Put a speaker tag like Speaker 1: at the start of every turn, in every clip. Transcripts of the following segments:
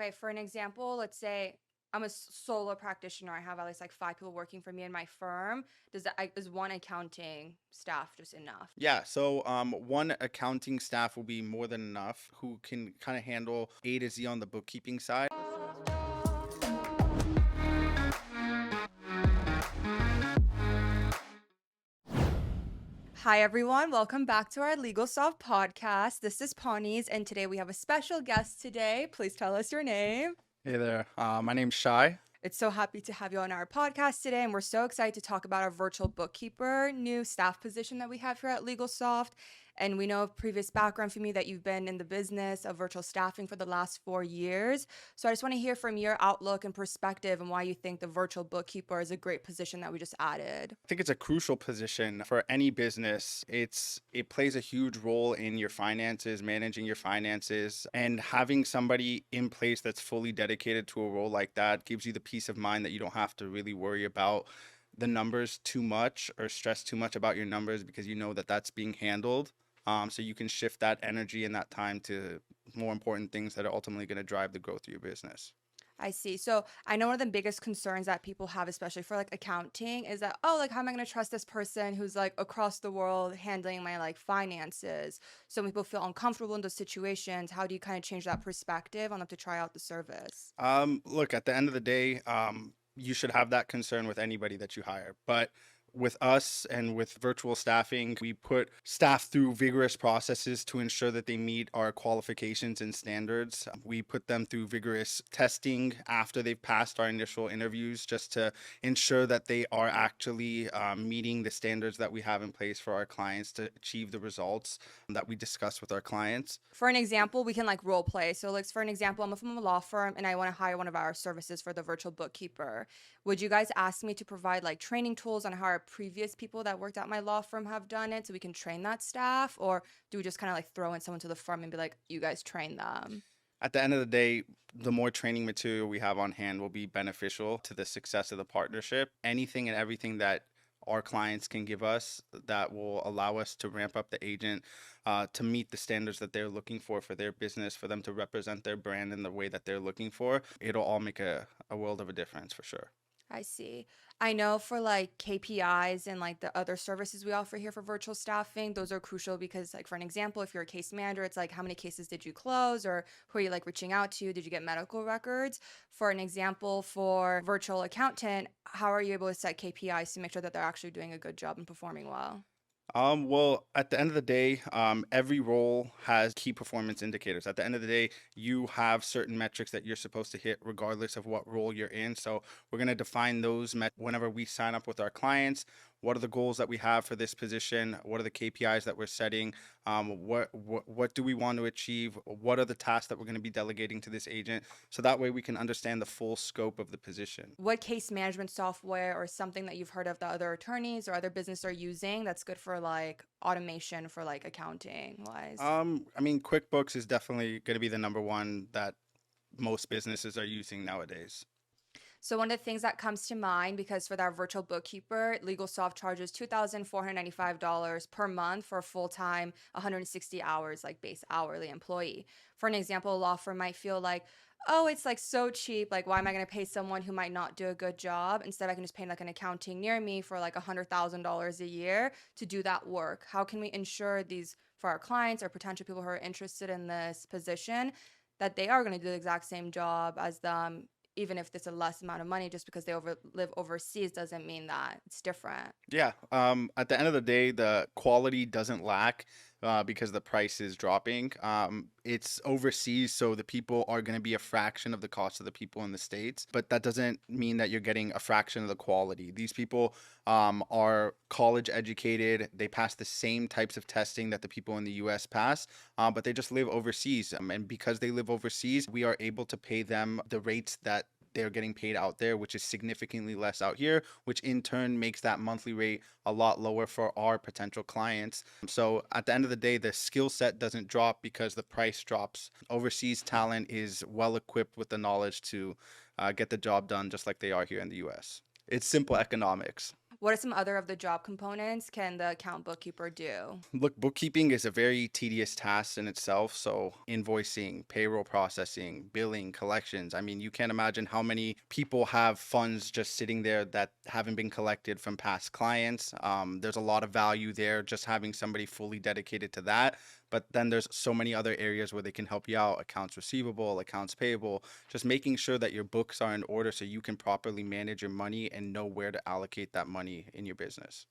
Speaker 1: Right. For an example, let's say I'm a solo practitioner. I have at least like 5 people working for me in my firm. Is one accounting staff just enough?
Speaker 2: Yeah, so one accounting staff will be more than enough who can kind of handle A to Z on the bookkeeping side.
Speaker 1: Hi, everyone. Welcome back to our Legal Solve podcast. This is Paniz, and today we have a special guest today. Please tell us your name.
Speaker 2: Hey there, my name's Shai.
Speaker 1: It's so happy to have you on our podcast today, and we're so excited to talk about our virtual bookkeeper new staff position that we have here at LegalSoft. And we know of previous background from you that you've been in the business of virtual staffing for the last 4 years. So I just want to hear from your outlook and perspective and why you think the virtual bookkeeper is a great position that we just added.
Speaker 2: I think it's a crucial position for any business. It plays a huge role in your finances, managing your finances, and having somebody in place that's fully dedicated to a role like that gives you the peace of mind that you don't have to really worry about the numbers too much or stress too much about your numbers because you know that that's being handled. So you can shift that energy and that time to more important things that are ultimately going to drive the growth of your business.
Speaker 1: I see. So I know one of the biggest concerns that people have, especially for like accounting, is that, oh, like, how am I going to trust this person who's like across the world handling my like finances? So when people feel uncomfortable in those situations, how do you kind of change that perspective on them to try out the service?
Speaker 2: Look, at the end of the day, you should have that concern with anybody that you hire. But with us and with virtual staffing, we put staff through vigorous processes to ensure that they meet our qualifications and standards. We put them through vigorous testing after they've passed our initial interviews just to ensure that they are actually meeting the standards that we have in place for our clients to achieve the results that we discuss with our clients.
Speaker 1: For an example, we can like role play. So, like, for an example, I'm from a law firm and I want to hire one of our services for the virtual bookkeeper. Would you guys ask me to provide like training tools on how our previous people that worked at my law firm have done it so we can train that staff? Or do we just kind of like throw in someone to the firm and be like, you guys train them?
Speaker 2: At the end of the day, the more training material we have on hand will be beneficial to the success of the partnership. Anything and everything that our clients can give us that will allow us to ramp up the agent to meet the standards that they're looking for their business, for them to represent their brand in the way that they're looking for, it'll all make a world of a difference for sure.
Speaker 1: I see. I know for like KPIs and like the other services we offer here for virtual staffing, those are crucial because, like, for an example, if you're a case manager, it's like how many cases did you close or who are you like reaching out to? Did you get medical records? For an example, for virtual accountant, how are you able to set KPIs to make sure that they're actually doing a good job and performing well?
Speaker 2: Well, at the end of the day, every role has key performance indicators. At the end of the day, you have certain metrics that you're supposed to hit regardless of what role you're in. So we're going to define those whenever we sign up with our clients. What are the goals that we have for this position? What are the KPIs that we're setting? What do we want to achieve? What are the tasks that we're going to be delegating to this agent? So that way we can understand the full scope of the position.
Speaker 1: What case management software or something that you've heard of that other attorneys or other business are using that's good for like automation for like accounting wise?
Speaker 2: I mean, QuickBooks is definitely going to be the number one that most businesses are using nowadays.
Speaker 1: So one of the things that comes to mind, because for that virtual bookkeeper, LegalSoft charges $2,495 per month for a full-time 160 hours, like base hourly employee. For an example, a law firm might feel like, oh, it's like so cheap. Like, why am I going to pay someone who might not do a good job? Instead, I can just pay like an accounting near me for like $100,000 a year to do that work. How can we ensure these for our clients or potential people who are interested in this position that they are going to do the exact same job as them, even if it's a less amount of money, just because they live overseas doesn't mean that it's different.
Speaker 2: Yeah. At the end of the day, the quality doesn't lack because the price is dropping. It's overseas, so the people are going to be a fraction of the cost of the people in the States, but that doesn't mean that you're getting a fraction of the quality. These people are college educated. They pass the same types of testing that the people in the US pass, but they just live overseas. And because they live overseas, we are able to pay them the rates that they're getting paid out there, which is significantly less out here, which in turn makes that monthly rate a lot lower for our potential clients. So at the end of the day, the skill set doesn't drop because the price drops. Overseas talent is well equipped with the knowledge to get the job done just like they are here in the US. It's simple economics.
Speaker 1: What are some other of the job components can the account bookkeeper do?
Speaker 2: Look, bookkeeping is a very tedious task in itself. So, invoicing, payroll processing, billing, collections. I mean, you can't imagine how many people have funds just sitting there that haven't been collected from past clients. There's a lot of value there just having somebody fully dedicated to that. But then there's so many other areas where they can help you out: accounts receivable, accounts payable, just making sure that your books are in order so you can properly manage your money and know where to allocate that money in your business.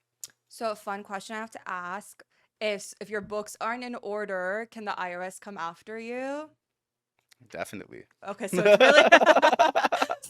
Speaker 1: So a fun question I have to ask. If your books aren't in order, can the IRS come after you?
Speaker 2: Definitely.
Speaker 1: Okay, so it's really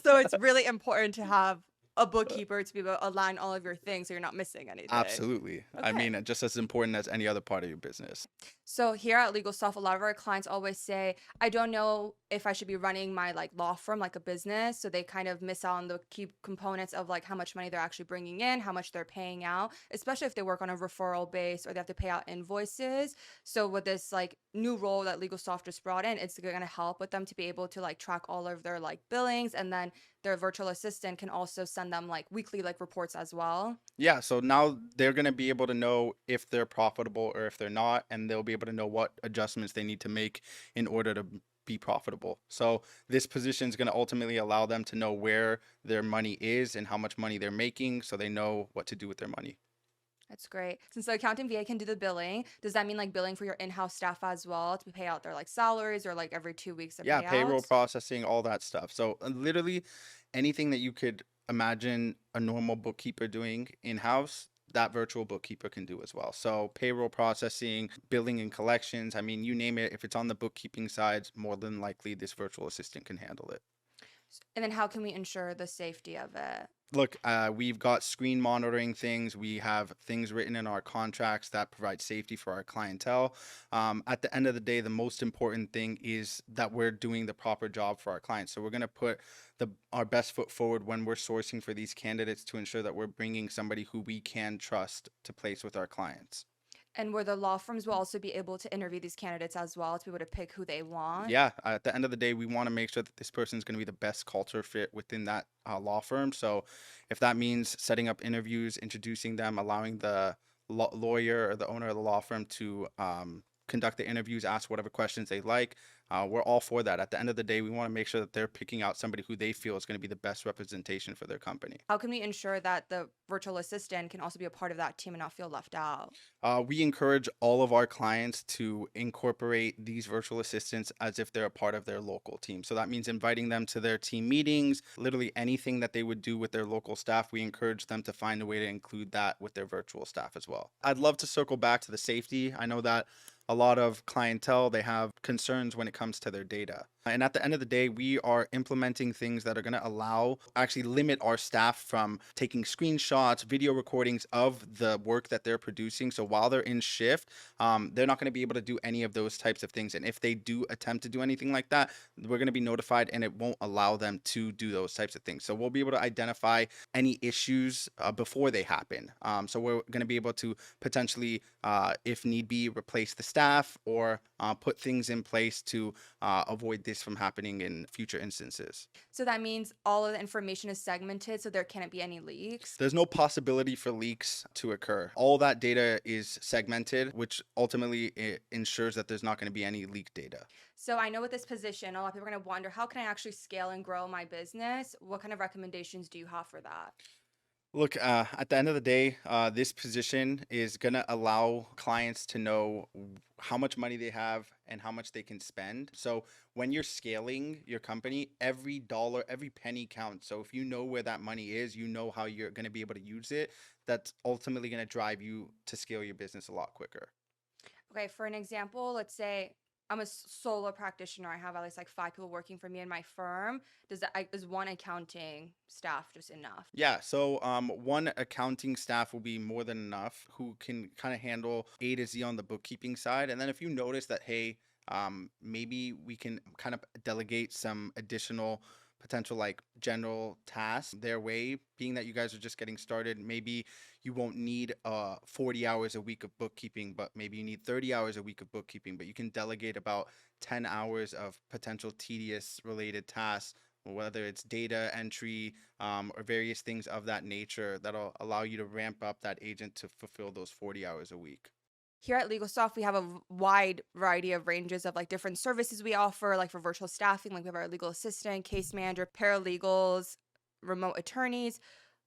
Speaker 1: so it's really important to have a bookkeeper to be able to align all of your things so you're not missing anything.
Speaker 2: Absolutely. I
Speaker 1: Okay.
Speaker 2: mean, just as important as any other part of your business.
Speaker 1: So here at Legal Stuff, a lot of our clients always say, I don't know if I should be running my like law firm like a business. So they kind of miss out on the key components of like how much money they're actually bringing in, how much they're paying out, especially if they work on a referral base or they have to pay out invoices. So with this like new role that Legal Soft just brought in, it's going to help with them to be able to like track all of their like billings, and then their virtual assistant can also send them like weekly like reports as well.
Speaker 2: Yeah, so now they're going to be able to know if they're profitable or if they're not, and they'll be able to know what adjustments they need to make in order to be profitable. So this position is going to ultimately allow them to know where their money is and how much money they're making so they know what to do with their money.
Speaker 1: That's great. Since the accountant VA can do the billing, does that mean like billing for your in-house staff as well to pay out their like salaries or like every 2 weeks their
Speaker 2: Yeah, payroll
Speaker 1: payouts?
Speaker 2: processing, all that stuff. So literally anything that you could imagine a normal bookkeeper doing in-house, that virtual bookkeeper can do as well. So payroll processing, billing and collections, I mean, you name it, if it's on the bookkeeping side, more than likely this virtual assistant can handle it.
Speaker 1: And then how can we ensure the safety of it?
Speaker 2: Look, we've got screen monitoring things. We have things written in our contracts that provide safety for our clientele. At the end of the day, the most important thing is that we're doing the proper job for our clients. So we're going to put our best foot forward when we're sourcing for these candidates to ensure that we're bringing somebody who we can trust to place with our clients.
Speaker 1: And where the law firms will also be able to interview these candidates as well to be able to pick who they want.
Speaker 2: Yeah, at the end of the day, we want to make sure that this person is going to be the best culture fit within that law firm. So, if that means setting up interviews, introducing them, allowing the lawyer or the owner of the law firm to conduct the interviews, ask whatever questions they like, we're all for that. At the end of the day, we want to make sure that they're picking out somebody who they feel is going to be the best representation for their company.
Speaker 1: How can we ensure that the virtual assistant can also be a part of that team and not feel left out?
Speaker 2: We encourage all of our clients to incorporate these virtual assistants as if they're a part of their local team. So that means inviting them to their team meetings, literally anything that they would do with their local staff. We encourage them to find a way to include that with their virtual staff as well. I'd love to circle back to the safety. I know that a lot of clientele, they have concerns when it comes to their data. And at the end of the day, we are implementing things that are going to actually limit our staff from taking screenshots, video recordings of the work that they're producing. So while they're in shift, they're not going to be able to do any of those types of things. And if they do attempt to do anything like that, we're going to be notified and it won't allow them to do those types of things. So we'll be able to identify any issues before they happen. So we're going to be able to potentially, if need be, replace the staff or put things in place to avoid this from happening in future instances.
Speaker 1: So that means all of the information is segmented so there can't be any leaks.
Speaker 2: There's no possibility for leaks to occur. All that data is segmented, which ultimately it ensures that there's not going to be any leaked data.
Speaker 1: So I know with this position, a lot of people are going to wonder, how can I actually scale and grow my business? What kind of recommendations do you have for that?
Speaker 2: Look, at the end of the day, this position is going to allow clients to know how much money they have and how much they can spend. So when you're scaling your company, every dollar, every penny counts. So if you know where that money is, you know how you're going to be able to use it. That's ultimately going to drive you to scale your business a lot quicker.
Speaker 1: Okay, for an example, let's say I'm a solo practitioner. I have at least like 5 people working for me in my firm. Is one accounting staff just enough?
Speaker 2: Yeah, so one accounting staff will be more than enough who can kind of handle A to Z on the bookkeeping side. And then if you notice that, hey, maybe we can kind of delegate some additional potential like general tasks their way, being that you guys are just getting started, maybe you won't need 40 hours a week of bookkeeping, but maybe you need 30 hours a week of bookkeeping, but you can delegate about 10 hours of potential tedious related tasks whether it's data entry or various things of that nature that'll allow you to ramp up that agent to fulfill those 40 hours a week.
Speaker 1: Here at LegalSoft, we have a wide variety of ranges of like different services we offer, like for virtual staffing, like we have our legal assistant, case manager, paralegals, remote attorneys.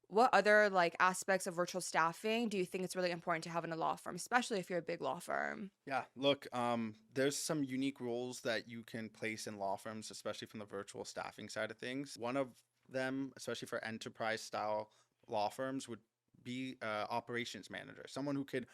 Speaker 1: What other like aspects of virtual staffing do you think it's really important to have in a law firm, especially if you're a big law firm?
Speaker 2: Yeah, look, there's some unique roles that you can place in law firms, especially from the virtual staffing side of things. One of them, especially for enterprise style law firms, would be operations manager, someone who could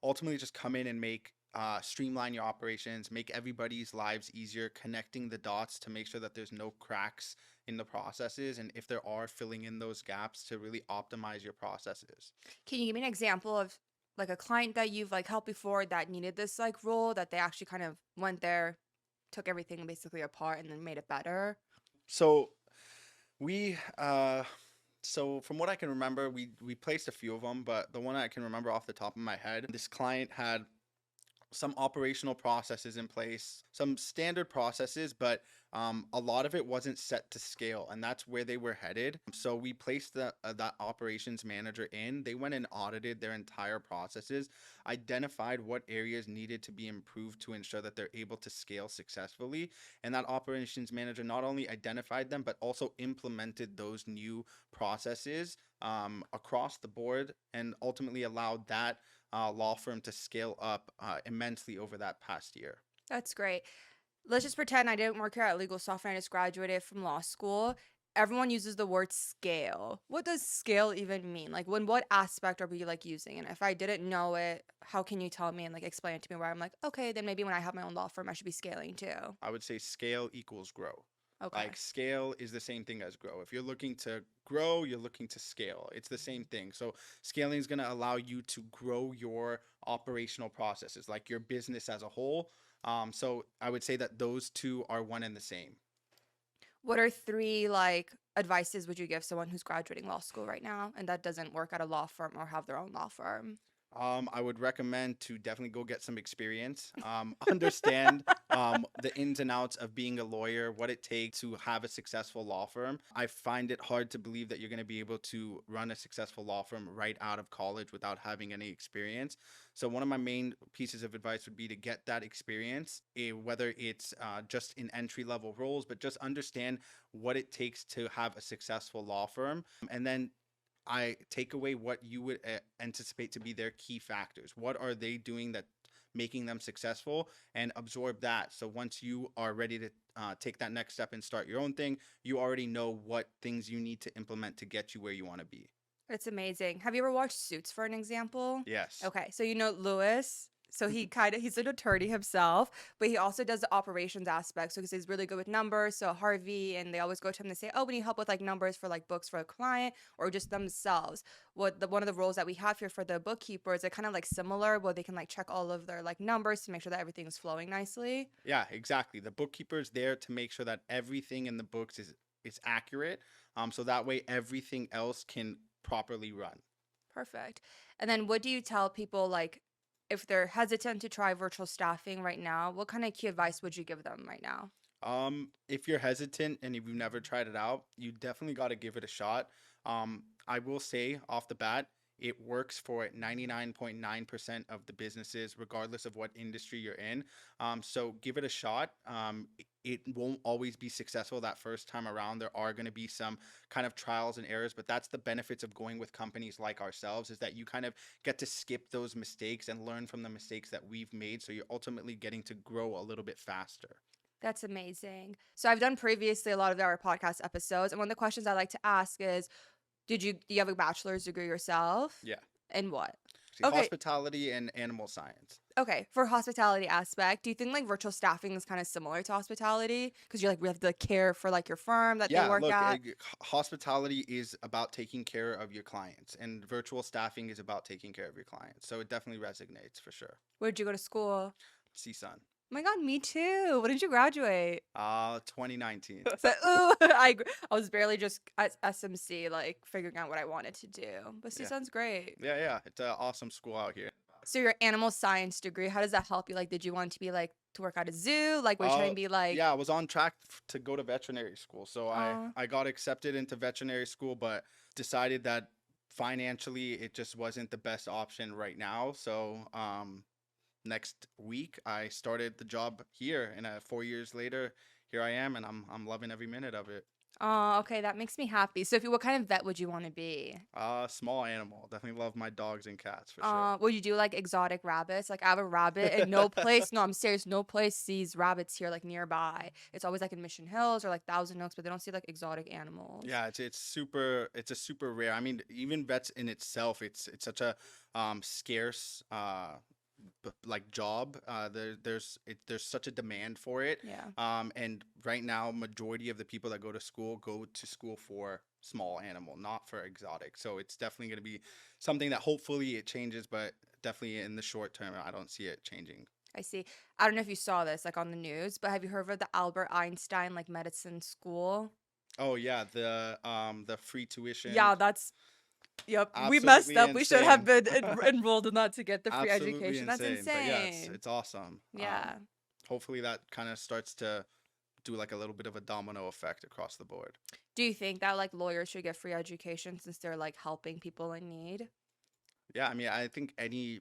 Speaker 2: ultimately just come in and make streamline your operations, make everybody's lives easier, connecting the dots to make sure that there's no cracks in the processes, and if there are, filling in those gaps to really optimize your processes.
Speaker 1: Can you give me an example of like a client that you've like helped before that needed this like role that they actually kind of went there, took everything basically apart and then made it better?
Speaker 2: So we so from what I can remember, we placed a few of them, but the one I can remember off the top of my head, this client had some operational processes in place, some standard processes, but a lot of it wasn't set to scale, and that's where they were headed. So we placed that operations manager in. They went and audited their entire processes, identified what areas needed to be improved to ensure that they're able to scale successfully. And that operations manager not only identified them, but also implemented those new processes across the board, and ultimately allowed that law firm to scale up immensely over that past year.
Speaker 1: That's great. Let's just pretend I didn't work here at Legal Software. I just graduated from law school. Everyone uses the word scale. What does scale even mean? Like, when what aspect are we like using? And if I didn't know it, how can you tell me and like explain it to me where I'm like, okay, then maybe when I have my own law firm, I should be scaling too.
Speaker 2: I would say scale equals grow.
Speaker 1: Okay.
Speaker 2: Like scale is the same thing as grow. If you're looking to grow, you're looking to scale. It's the same thing. So scaling is going to allow you to grow your operational processes, like your business as a whole. So I would say that those two are one and the same.
Speaker 1: What are three like advices would you give someone who's graduating law school right now and that doesn't work at a law firm or have their own law firm?
Speaker 2: I would recommend to definitely go get some experience, understand the ins and outs of being a lawyer, what it takes to have a successful law firm. I find it hard to believe that you're going to be able to run a successful law firm right out of college without having any experience. So, one of my main pieces of advice would be to get that experience, whether it's just in entry level roles, but just understand what it takes to have a successful law firm. And then I take away what you would anticipate to be their key factors. What are they doing that making them successful, and absorb that. So once you are ready to take that next step and start your own thing, you already know what things you need to implement to get you where you want to be.
Speaker 1: It's amazing. Have you ever watched Suits for an example?
Speaker 2: Yes.
Speaker 1: Okay, so you know Lewis. So he's an attorney himself, but he also does the operations aspect. So because he's really good with numbers. So Harvey and they always go to him and say, "Oh, we need help with like numbers for like books for a client or just themselves." One of the roles that we have here for the bookkeepers, are kind of like similar, where they can like check all of their like numbers to make sure that everything is flowing nicely.
Speaker 2: Yeah, exactly. The bookkeeper is there to make sure that everything in the books is accurate. So that way everything else can properly run.
Speaker 1: Perfect. And then what do you tell people like if they're hesitant to try virtual staffing right now? What kind of key advice would you give them right now?
Speaker 2: If you're hesitant and if you've never tried it out, you definitely got to give it a shot. I will say off the bat, it works for 99.9% of the businesses, regardless of what industry you're in. So give it a shot. It won't always be successful that first time around. There are going to be some kind of trials and errors, but that's the benefits of going with companies like ourselves, is that you kind of get to skip those mistakes and learn from the mistakes that we've made. So you're ultimately getting to grow a little bit faster.
Speaker 1: That's amazing. So I've done previously a lot of our podcast episodes, and one of the questions I like to ask is, do you have a bachelor's degree yourself?
Speaker 2: Yeah.
Speaker 1: In what?
Speaker 2: See,
Speaker 1: Okay.
Speaker 2: hospitality and animal science.
Speaker 1: Okay. For hospitality aspect, do you think like virtual staffing is kind of similar to hospitality? Because you're like, we have to care for like your firm that they
Speaker 2: Yeah,
Speaker 1: work
Speaker 2: look,
Speaker 1: at.
Speaker 2: hospitality is about taking care of your clients, and virtual staffing is about taking care of your clients. So it definitely resonates for sure.
Speaker 1: Where'd you go to school?
Speaker 2: CSUN.
Speaker 1: Oh my God, me too. When did you graduate?
Speaker 2: 2019.
Speaker 1: So, ooh, I was barely just at SMC, like figuring out what I wanted to do. But see,
Speaker 2: Yeah.
Speaker 1: sounds great.
Speaker 2: Yeah, yeah. It's an awesome school out here.
Speaker 1: So your animal science degree, how does that help you? Like, did you want to be like to work at a zoo? Like, were you trying to be like,
Speaker 2: Yeah, I was on track to go to veterinary school. So
Speaker 1: oh,
Speaker 2: I got accepted into veterinary school, but decided that financially it just wasn't the best option right now. So next week I started the job here, and 4 years later, here I am, and I'm loving every minute of it.
Speaker 1: oh, okay, that makes me happy. So, if you, what kind of vet would you want to be?
Speaker 2: Small animal. Definitely love my dogs and cats for sure.
Speaker 1: Would you do like exotic rabbits? Like, I have a rabbit, and no place, no, I'm serious, no place sees rabbits here like nearby. It's always like in Mission Hills or like Thousand Oaks, but they don't see like exotic animals.
Speaker 2: Yeah, it's a super rare. I mean, even vets in itself, it's such a scarce like job. There's such a demand for it.
Speaker 1: Yeah.
Speaker 2: And right now, majority of the people that go to school for small animal, not for exotic. So it's definitely going to be something that hopefully it changes, but definitely in the short term, I don't see it changing.
Speaker 1: I see. I don't know if you saw this like on the news, but have you heard of the Albert Einstein like medicine school?
Speaker 2: Oh yeah, the free tuition,
Speaker 1: Yeah, that's yep. We messed
Speaker 2: absolutely
Speaker 1: up. We should have
Speaker 2: insane.
Speaker 1: been enrolled in that to get the free
Speaker 2: Absolutely
Speaker 1: education. That's
Speaker 2: insane. But yeah,
Speaker 1: insane.
Speaker 2: it's awesome.
Speaker 1: Yeah.
Speaker 2: Hopefully that kind of starts to do like a little bit of a domino effect across the board.
Speaker 1: Do you think that like lawyers should get free education since they're like helping people in need?
Speaker 2: Yeah, I mean, I think any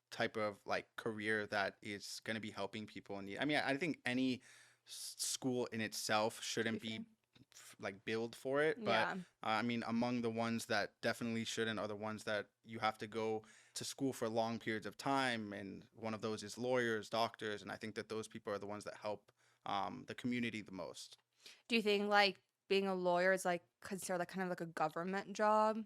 Speaker 2: type of like career that is going to be helping people in need. I mean, I think any school in itself shouldn't be
Speaker 1: Beefing.
Speaker 2: like billed for it, but
Speaker 1: Yeah.
Speaker 2: I mean, among the ones that definitely shouldn't are the ones that you have to go to school for long periods of time, and one of those is lawyers, doctors, and I think that those people are the ones that help the community the most.
Speaker 1: Do you think like being a lawyer is like considered like kind of like a government job?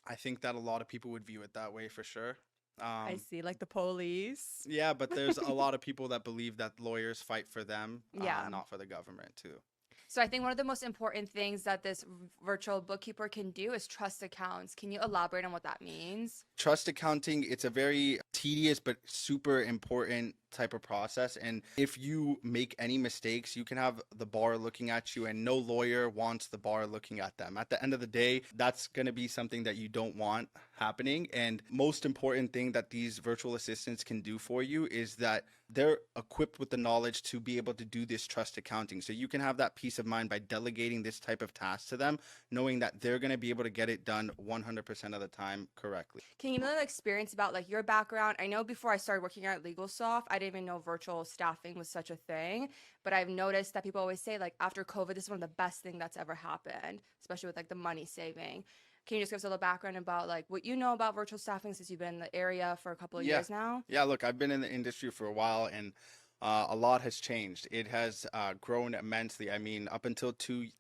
Speaker 2: I think that a lot of people would view it that way for sure.
Speaker 1: I
Speaker 2: Um,
Speaker 1: see, like the police.
Speaker 2: yeah, but there's a lot of people that believe that lawyers fight for them,
Speaker 1: Yeah.
Speaker 2: not for the government too.
Speaker 1: So I think one of the most important things that this virtual bookkeeper can do is trust accounts. Can you elaborate on what that means?
Speaker 2: Trust accounting, it's a very tedious but super important type of process, and if you make any mistakes, you can have the bar looking at you, and no lawyer wants the bar looking at them. At the end of the day, that's going to be something that you don't want happening. And most important thing that these virtual assistants can do for you is that they're equipped with the knowledge to be able to do this trust accounting, so you can have that peace of mind by delegating this type of task to them, knowing that they're going to be able to get it done 100% of the time correctly.
Speaker 1: Can you give me an experience about like your background? I know before I started working at LegalSoft, I didn't even know virtual staffing was such a thing. But I've noticed that people always say like after COVID, this is one of the best thing that's ever happened, especially with like the money saving. Can you just give us a little background about like what you know about virtual staffing since you've been in the area for a couple of
Speaker 2: Yeah.
Speaker 1: years now?
Speaker 2: Yeah, look, I've been in the industry for a while, and a lot has changed. It has grown immensely. I mean, up until 3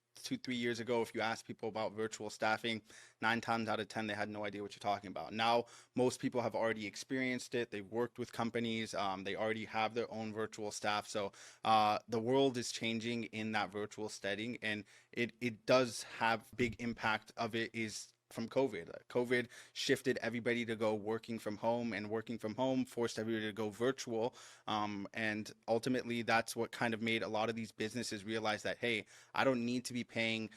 Speaker 2: years ago, if you ask people about virtual staffing, 9 times out of 10, they had no idea what you're talking about. Now, most people have already experienced it. They've worked with companies. They already have their own virtual staff. So the world is changing in that virtual setting, and it does have big impact of it is from COVID. COVID shifted everybody to go working from home, and working from home forced everybody to go virtual. And ultimately, that's what kind of made a lot of these businesses realize that, hey, I don't need to be paying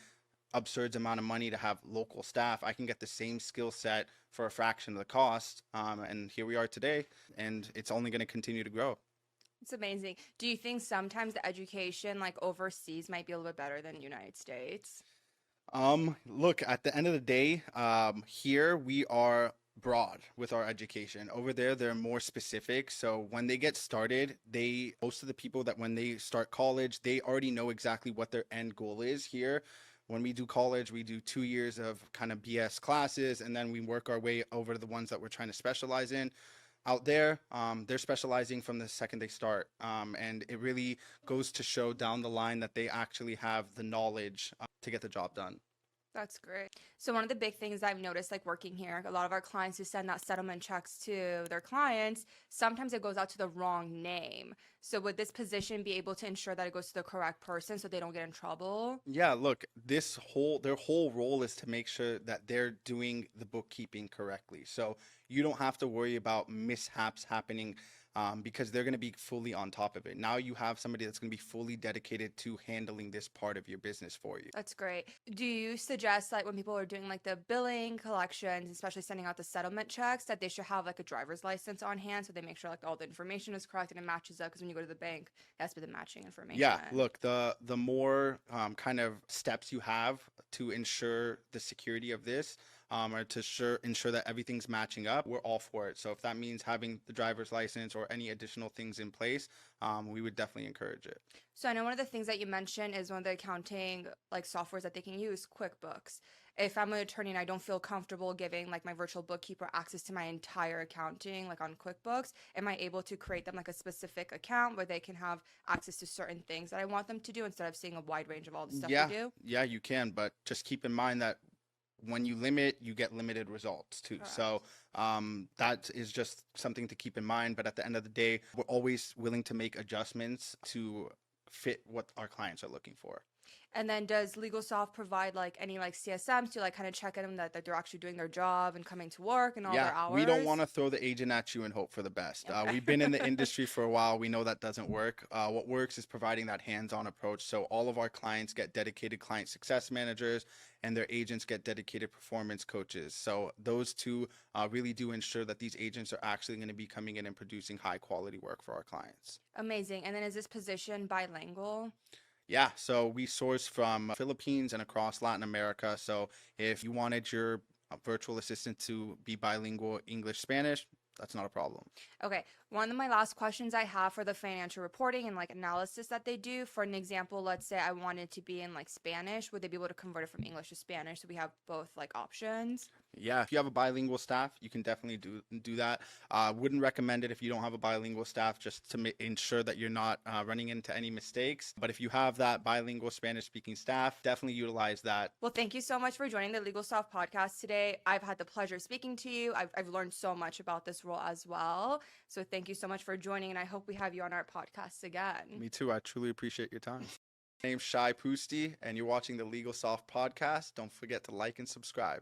Speaker 2: absurd amount of money to have local staff. I can get the same skill set for a fraction of the cost. And here we are today, and it's only going to continue to grow.
Speaker 1: It's amazing. Do you think sometimes the education like overseas might be a little bit better than United States?
Speaker 2: Look, at the end of the day, here we are broad with our education. Over there, they're more specific. So when they get started, most of the people that when they start college, they already know exactly what their end goal is. Here, when we do college, we do 2 years of kind of BS classes, and then we work our way over to the ones that we're trying to specialize in. Out there, they're specializing from the second they start. And it really goes to show down the line that they actually have the knowledge to get the job done.
Speaker 1: That's great. So one of the big things I've noticed, like working here, a lot of our clients who send out settlement checks to their clients, sometimes it goes out to the wrong name. So would this position be able to ensure that it goes to the correct person so they don't get in trouble?
Speaker 2: Yeah, look, their whole role is to make sure that they're doing the bookkeeping correctly. So you don't have to worry about mishaps happening because they're going to be fully on top of it. Now you have somebody that's going to be fully dedicated to handling this part of your business for you.
Speaker 1: That's great. Do you suggest like when people are doing like the billing collections, especially sending out the settlement checks, that they should have like a driver's license on hand so they make sure like all the information is correct and it matches up? Because when you go to the bank, it has to be the matching information.
Speaker 2: Yeah, look, the more kind of steps you have to ensure the security of this, or to ensure that everything's matching up, we're all for it. So if that means having the driver's license or any additional things in place, we would definitely encourage it.
Speaker 1: So I know one of the things that you mentioned is one of the accounting like softwares that they can use, QuickBooks. If I'm an attorney and I don't feel comfortable giving like my virtual bookkeeper access to my entire accounting like on QuickBooks, am I able to create them like a specific account where they can have access to certain things that I want them to do instead of seeing a wide range of all the stuff
Speaker 2: Yeah,
Speaker 1: we do?
Speaker 2: yeah, you can, but just keep in mind that when you limit, you get limited results too.
Speaker 1: Correct.
Speaker 2: So that is just something to keep in mind. But at the end of the day, we're always willing to make adjustments to fit what our clients are looking for.
Speaker 1: And then does LegalSoft provide like any like CSMs to like kind of check in that they're actually doing their job and coming to work and all their
Speaker 2: Yeah,
Speaker 1: hours?
Speaker 2: we don't want to throw the agent at you and hope for the best.
Speaker 1: Okay.
Speaker 2: We've been in the industry for a while. We know that doesn't work. What works is providing that hands-on approach. So all of our clients get dedicated client success managers and their agents get dedicated performance coaches. So those two really do ensure that these agents are actually going to be coming in and producing high quality work for our clients.
Speaker 1: Amazing. And then is this position bilingual?
Speaker 2: Yeah, so we source from Philippines and across Latin America. So if you wanted your virtual assistant to be bilingual English, Spanish, that's not a problem.
Speaker 1: Okay, one of my last questions I have for the financial reporting and like analysis that they do, for an example, let's say I wanted to be in like Spanish, would they be able to convert it from English to Spanish so we have both like options?
Speaker 2: Yeah, if you have a bilingual staff, you can definitely do that. Wouldn't recommend it if you don't have a bilingual staff, just to ensure that you're not running into any mistakes. But if you have that bilingual Spanish-speaking staff, definitely utilize that.
Speaker 1: Well, thank you so much for joining the LegalSoft podcast today. I've had the pleasure of speaking to you. I've learned so much about this role as well. So thank you so much for joining, and I hope we have you on our podcast again.
Speaker 2: Me too. I truly appreciate your time. My name's Poosti, and you're watching the LegalSoft podcast. Don't forget to like and subscribe.